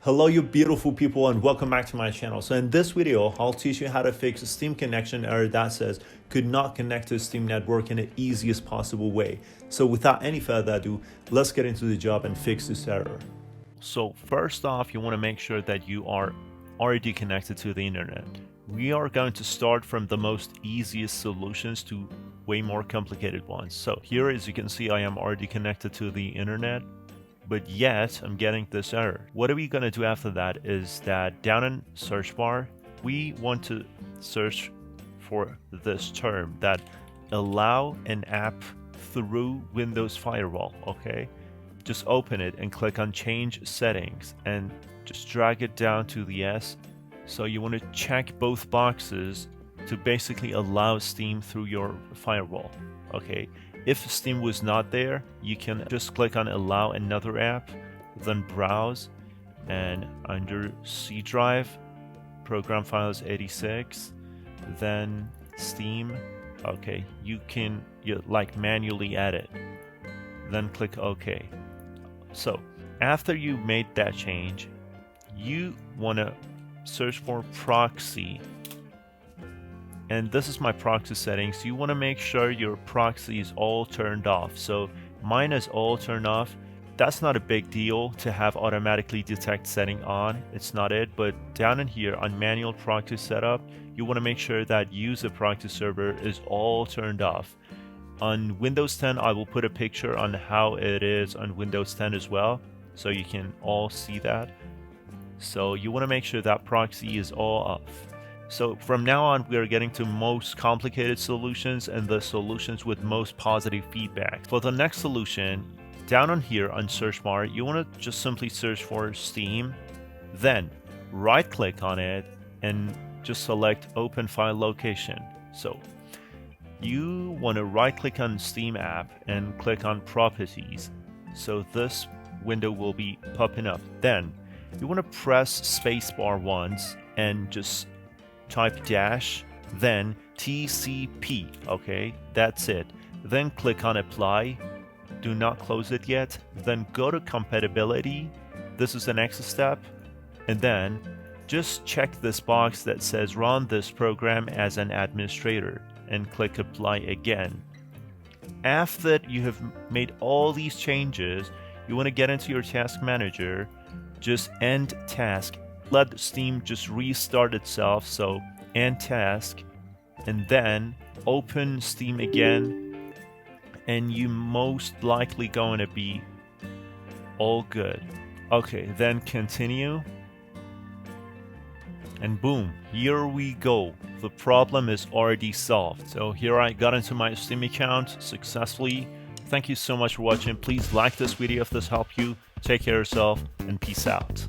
Hello you beautiful people and welcome back to my channel. So in this video, I'll teach you how to fix a Steam connection error that says could not connect to a Steam network in the easiest possible way. So without any further ado, let's get into the job and fix this error. So first off, you want to make sure that you are already connected to the internet. We are going to start from the most easiest solutions to way more complicated ones. So here, as you can see, I am already connected to the internet. But yet I'm getting this error. What are we going to do after that is that down in search bar, we want to search for this term that allow an app through Windows Firewall. Okay, just open it and click on change settings and just drag it down to the S. So you want to check both boxes to basically allow Steam through your firewall. Okay, if Steam was not there, you can just click on allow another app, then browse, and under C drive, program files 86, then Steam. Okay, you can like manually add it, then click OK. So after you made that change, you want to search for Proxy. And this is my proxy settings. You want to make sure your proxy is all turned off. So mine is all turned off. That's not a big deal to have automatically detect setting on. It's not it. But down in here on manual proxy setup, you want to make sure that use a proxy server is all turned off. On Windows 10, I will put a picture on how it is on Windows 10 as well, so you can all see that. So you want to make sure that proxy is all off. So from now on, we are getting to most complicated solutions and the solutions with most positive feedback. For the next solution, down on here on search bar, you want to just simply search for Steam, then right click on it and just select open file location. So you want to right click on Steam app and click on properties. So this window will be popping up. Then you want to press spacebar once and just type dash, then TCP. Okay, that's it. Then click on apply. Do not close it yet. Then go to compatibility. This is the next step. And then just check this box that says run this program as an administrator and click apply again. After you have made all these changes, you want to get into your task manager, just end task. Let Steam just restart itself, so end task, and then open Steam again, and you most likely going to be all good. Okay, then continue, and boom, here we go. The problem is already solved. So here I got into my Steam account successfully. Thank you so much for watching. Please like this video if this helped you. Take care of yourself and peace out.